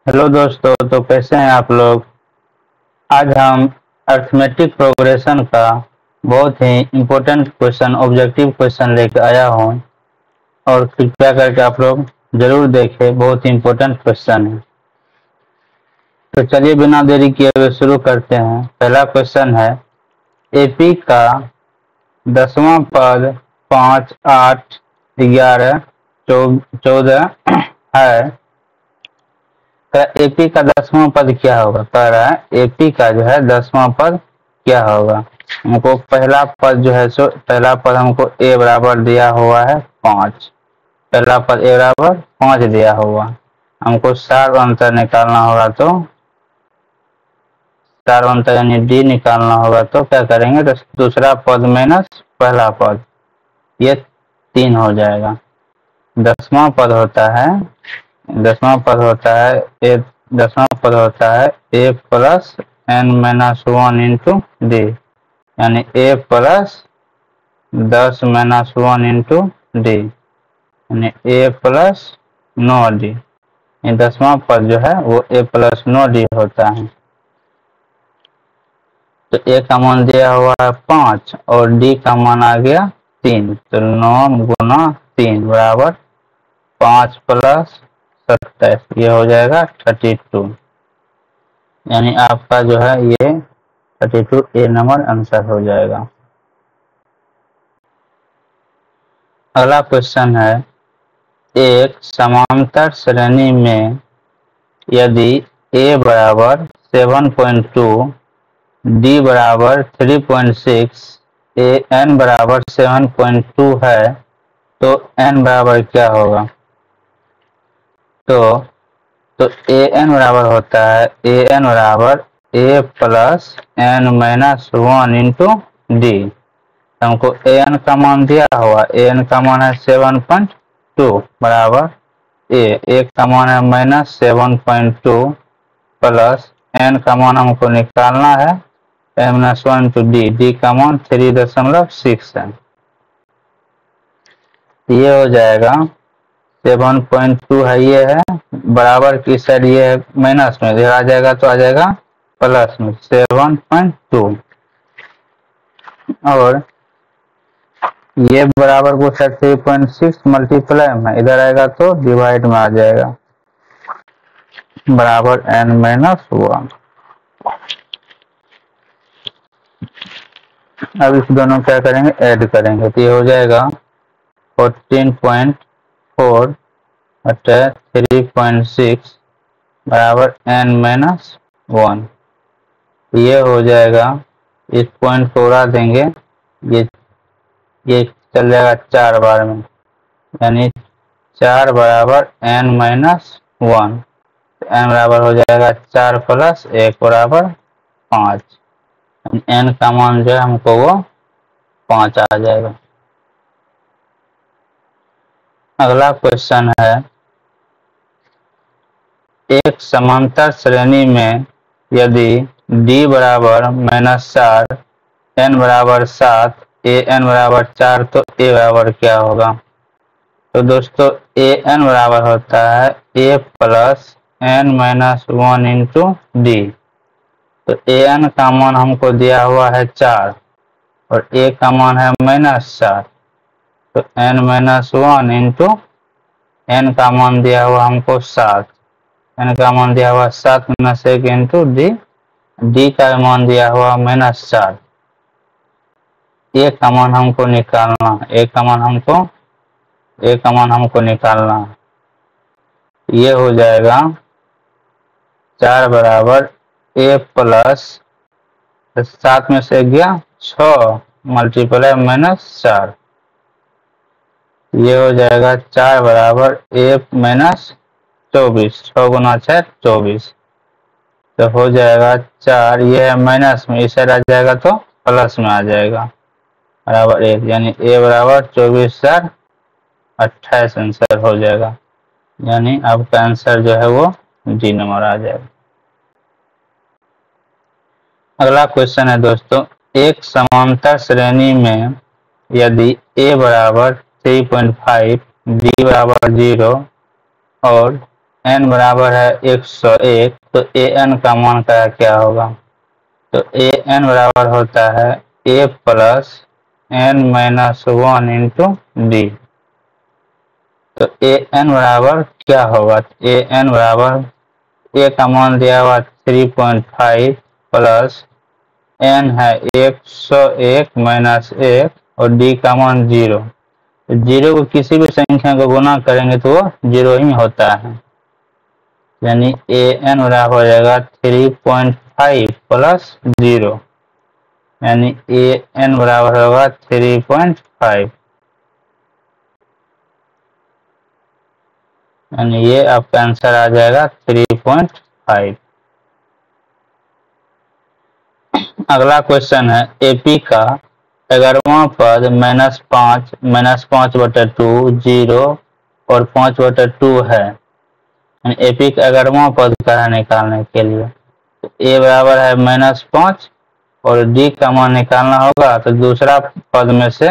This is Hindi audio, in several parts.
हेलो दोस्तों, तो कैसे हैं आप लोग। आज हम अर्थमेटिक प्रोग्रेशन का बहुत ही इम्पोर्टेंट क्वेश्चन, ऑब्जेक्टिव क्वेश्चन लेकर आया हूं और कृपया करके आप लोग जरूर देखें। बहुत ही इम्पोर्टेंट क्वेश्चन है। तो चलिए बिना देरी किए हुए शुरू करते हैं। पहला क्वेश्चन है, एपी का 10वां पद 5, 8, 11, 14 है। एपी का 10वां पद क्या होगा। कह रहा है एपी का जो है 10वां पद क्या होगा। हमको पहला पद जो है सो पहला पद हमको ए बराबर दिया हुआ है 5। पहला पद ए बराबर 5 दिया हुआ। हमको सार अंतर निकालना होगा, तो सार अंतर यानी डी निकालना होगा। तो क्या करेंगे, तो दूसरा पद माइनस पहला पद, ये 3 हो जाएगा। 10वां पद होता है 10वां पद होता है ए 10वां पद होता है a plus n minus 1 into d, यानी a plus 10 minus 1 into d, यानी ए प्लस 9 डी। 10वां पद जो है वो ए प्लस 9 डी होता है। तो ए का मान दिया हुआ है 5 और डी का मान आ गया 3। तो 9 गुना 3 बराबर 5 प्लस 27, ये हो जाएगा 32। यानी आपका जो है ये 32 ए नंबर आंसर हो जाएगा। अगला क्वेश्चन है, एक समांतर श्रेणी में यदि ए बराबर 7.2, डी बराबर 3.6, ए एन बराबर 7.2 है, तो एन बराबर क्या होगा। तो ए एन बराबर होता है ए एन बराबर a plus n minus 1 into d. हमको ए एन का मान दिया हुआ, ए एन का मान है 7.2 बराबर ए का मान है माइनस 7.2 प्लस एन का मान हमको निकालना है n minus 1 into D, D का मान 3.6 है। ये हो जाएगा 7.2 है, ये है बराबर की साइड, ये है माइनस में, इधर आ जाएगा तो आ जाएगा प्लस में 7.2, और ये बराबर को साइड 3.6 मल्टीप्लाई में इधर आएगा तो डिवाइड में आ जाएगा बराबर n माइनस 1। अब इस दोनों क्या करेंगे, ऐड करेंगे, तो ये हो जाएगा 14.4 बटे 3.6 बराबर n माइनस 1। ये हो जाएगा, इस पॉइंट को उड़ा देंगे, ये चल जाएगा 4 बार में, यानी 4 बराबर n माइनस 1। n बराबर हो जाएगा 4 प्लस 1 बराबर 5। n का मान जो है हमको वो 5 आ जाएगा। अगला क्वेश्चन है, एक समांतर श्रेणी में यदि d बराबर -4, n बराबर 7, ए एन बराबर 4, तो ए बराबर क्या होगा। तो दोस्तों ए एन बराबर होता है a plus n minus 1 into d. तो ए एन का मान हमको दिया हुआ है 4 और ए का मान है -4, तो एन माइनस 1 इंटू एन का मान दिया हुआ हमको 7, एन का मान दिया हुआ 7 माइनस 1 इंटू डी, डी का मान दिया हुआ -4। ए का मान हमको निकालना, ए का मान हमको निकालना। ये हो जाएगा 4 बराबर ए प्लस 7 में से गया 6 मल्टीप्लाई -4, ये हो जाएगा 4 बराबर ए माइनस 24, 6 गुना 6 24, तो हो जाएगा 4, ये है माइनस में, इस साइड आ जाएगा तो प्लस में आ जाएगा बराबर 1, यानी ए बराबर 24 4 28 आंसर हो जाएगा। यानी आपका आंसर जो है वो डी नंबर आ जाएगा। अगला क्वेश्चन है दोस्तों, एक समांतर श्रेणी में यदि a बराबर 3.5, d बराबर 0 और n बराबर है 101, तो ए एन का मान का क्या होगा? तो ए एन बराबर होता है a plus n minus 1 into d. तो ए एन बराबर क्या होगा? ए एन बराबर ए का मान दिया हुआ 3.5 प्लस n है 101 माइनस 1 और डी का मान 0। तो 0 को किसी भी संख्या को गुना करेंगे तो वो 0 ही होता है, यानी ए एन बराबर हो जाएगा 3.5 प्लस 0, यानी ए एन बराबर होगा 3.5, यानी ये आपका आंसर आ जाएगा 3.5। अगला क्वेश्चन है एपी का 11वां पद -5/2 0 और 5/2 है। एपी का 11वां पद का है निकालने के लिए ए बराबर है -5 और डी का मान निकालना होगा, तो दूसरा पद में से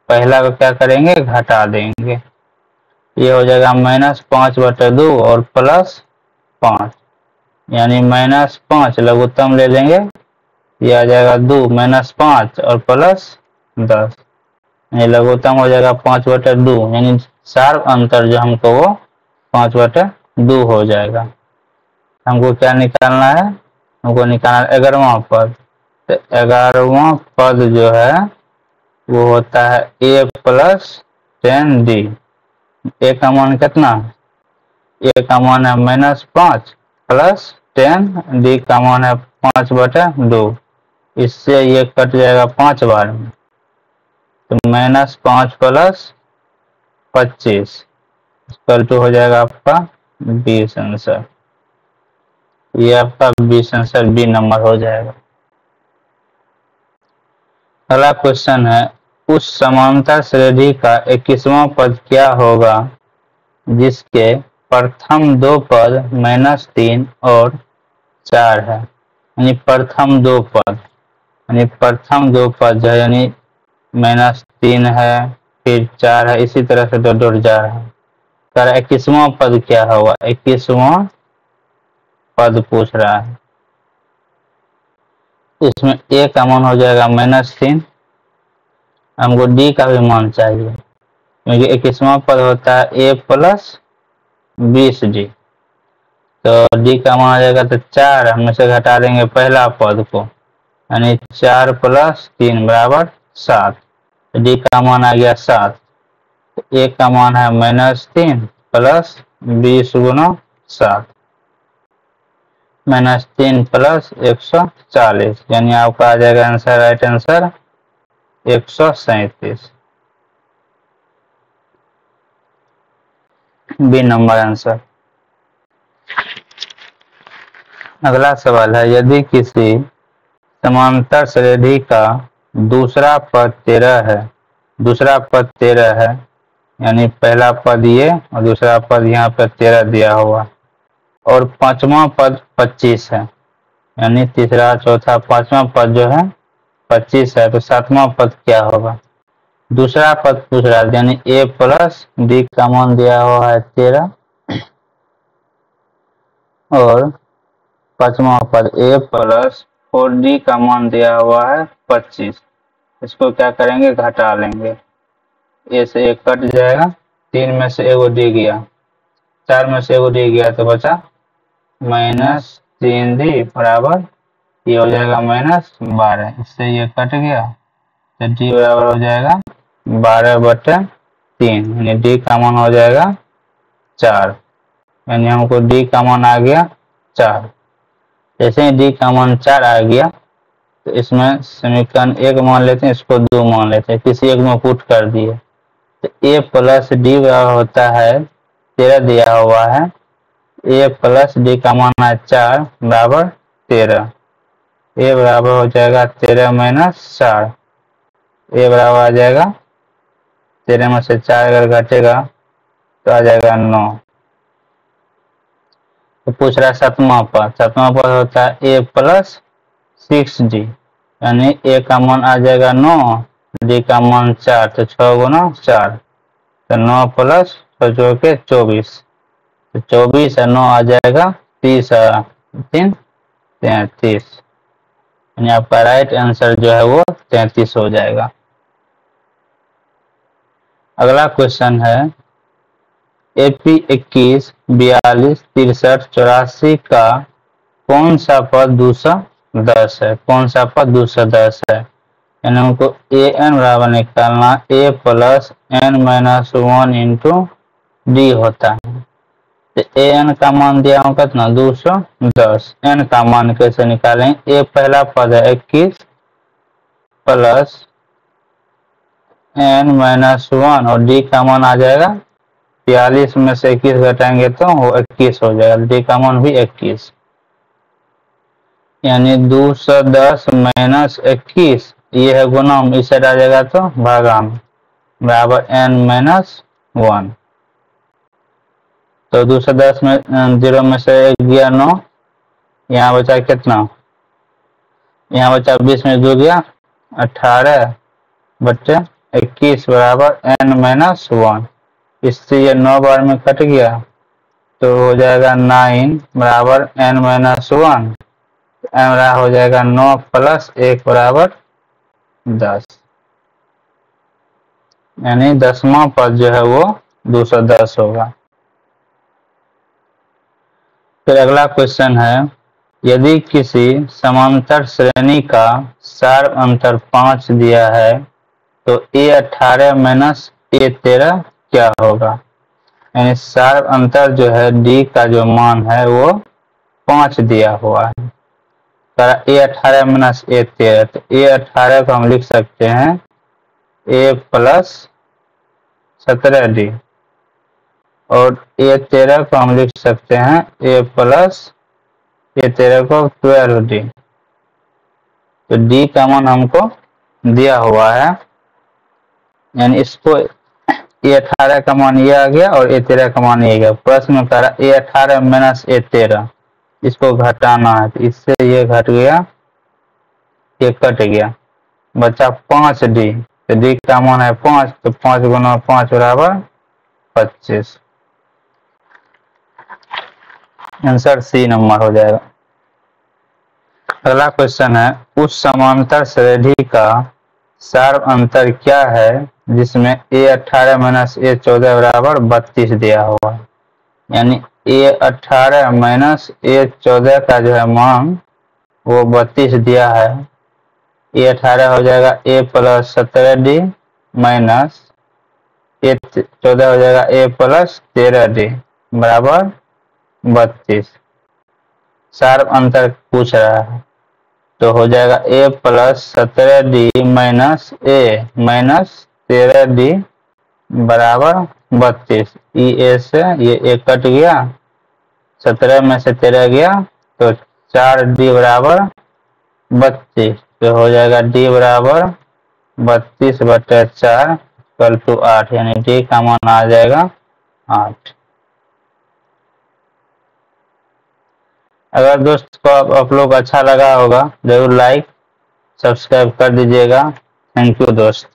पहला को क्या करेंगे? घटा देंगे। ये हो जाएगा -5/2 और प्लस 5, यानी -5 लघुत्तम ले लेंगे, ये आ जाएगा 2 -5 और प्लस 10, यानी लघुत्तम हो जाएगा 5/2, यानी शार्प अंतर जो हमको वो 5/2 हो जाएगा। हमको क्या निकालना है? हमको निकालना 11वां पद। तो 11वां पद जो है वो होता है a प्लस 10d। ए का मान कितना? ए का मान है -5 प्लस 10, डी का मान है 5/2। इससे ये कट जाएगा 5 बार में, तो -5 प्लस 25 इक्वल टू हो जाएगा आपका 20 आंसर। ये आपका 20 आंसर बी नंबर हो जाएगा। अगला क्वेश्चन है उस समांतर श्रेणी का 21वां पद क्या होगा जिसके प्रथम दो पद -3 और 4 है। यानी प्रथम दो पद, यानी प्रथम दो पद जो है यानी -3 है फिर 4 है, इसी तरह से दो जा रहा है। 21वां पद क्या होगा? 21वां पद पूछ रहा है। इसमें ए का मान हो जाएगा -3, हमको डी का भी मान चाहिए क्योंकि 21वां पद होता है ए प्लस 20d। तो डी का मान आ जाएगा, तो 4 हम से घटा देंगे पहला पद को, यानी 4 प्लस 3 बराबर 7। डी का मान आ गया 7। ए का मान है -3 प्लस 20 गुना 7, -3 प्लस 140, यानी आपका आ जाएगा answer, right answer 137, B number answer. अगला सवाल है यदि किसी समांतर श्रेणी का दूसरा पद 13 है, यानी पहला पद ये और दूसरा पद यहाँ पर 13 दिया हुआ, और पांचवा पद 25 है, यानी तीसरा चौथा पांचवा पद जो है 25 है, तो सातवां पद क्या होगा? दूसरा पद पूछ रहा है, यानी ए प्लस डी का मान दिया हुआ है 13 और पांचवा पद ए प्लस 4d का मान दिया हुआ है 25। इसको क्या करेंगे? घटा लेंगे। ए से एक कट जाएगा, 3 में से एगो डी गया, 4 में से एगो डी गया, तो बचा -3d बराबर ये हो जाएगा -12। इससे ये कट गया, तो डी बराबर हो जाएगा 12/3, यानी डी का मान हो जाएगा 4, यानी हमको डी का मान आ गया 4। जैसे ही डी का मान 4 आ गया, तो इसमें समीकरण 1 मान लेते हैं, इसको 2 मान लेते हैं, किसी एक में पुट कर दिए, तो ए प्लस डी बराबर होता है 13 दिया हुआ है, ए प्लस डी का मान है 4 बराबर 13। ए बराबर हो जाएगा 13 - 4, ए बराबर आ जाएगा 13 में से 4 अगर घटेगा तो आ जाएगा 9। तो पूछ रहा है सातवां पद होता है ए प्लस 6d, यानी ए का मान आ जाएगा 9, डी का मान 4, तो 6 गुना 4, तो 9 प्लस 6 के 24, तो 24 है 9 आ जाएगा 30 है 3 33, यानी आपका राइट आंसर जो है वो 33 हो जाएगा। अगला क्वेश्चन है AP 21, 42, 63, 84 का कौन सा पद 210 है? कौन सा पद 210 है? यानी हमको an बराबर निकालना a plus n minus 1 into D होता है। तो an का मान दिया हूँ कितना 210, n का मान कैसे निकालें? a पहला पद है 21 प्लस n माइनस 1 और d का मान आ जाएगा 42 में से 21 घटाएंगे तो वो 21 हो जाएगा, d का मान भी 21, यानी 210 माइनस 21 ये है गुणम, इस साइड आ जाएगा तो भागाम बराबर n माइनस 1। तो 210 में 0 में से 1 गया 9, यहाँ बचा कितना? यहाँ बचा 20 में 2 गया 18 बटे 21 बराबर n माइनस 1। इससे ये 9 बार में कट गया तो हो जाएगा 9 बराबर n माइनस 1, n हो जाएगा 9 प्लस 1 बराबर 10, यानी 10वां पद जो है वो 210 होगा। फिर अगला क्वेश्चन है यदि किसी समांतर श्रेणी का सार अंतर 5 दिया है तो a18 माइनस a13 क्या होगा? यानी सार अंतर जो है d का जो मान है वो 5 दिया हुआ है, a18 माइनस a13, तो a18 को हम लिख सकते हैं a प्लस 17d और a13 को हम लिख सकते हैं a प्लस a13 को 12d। तो d का मान हमको दिया हुआ है, यानी इसको a18 का मान ये आ गया और a13 का मान ये गया। प्रश्न में कह रहा a18 माइनस a13 इसको घटाना है, तो इससे ये घट गया, ये कट गया, बचा 5d। तो d का मान है 5, तो 5 गुना 5 बराबर 25, आंसर सी नंबर हो जाएगा। अगला क्वेश्चन है उस समांतर श्रेणी का सार अंतर क्या है जिसमें a18 माइनस a14 बराबर 32 दिया हुआ है? यानी a18 माइनस a14 का जो है मान वो 32 दिया है। a18 हो जाएगा a plus 17d minus a14 हो जाएगा a प्लस 13d बराबर 32। सार अंतर पूछ रहा है तो हो जाएगा a plus 17d minus a minus 13d बराबर 32। a से ये a कट गया, 17 में से 13 गया तो 4d बराबर 32, तो हो जाएगा d बराबर 32 बटे 4 इक्वल टू 8, यानी d का मान आ जाएगा 8। अगर दोस्त को आप लोग अच्छा लगा होगा जरूर लाइक सब्सक्राइब कर दीजिएगा। थैंक यू दोस्त।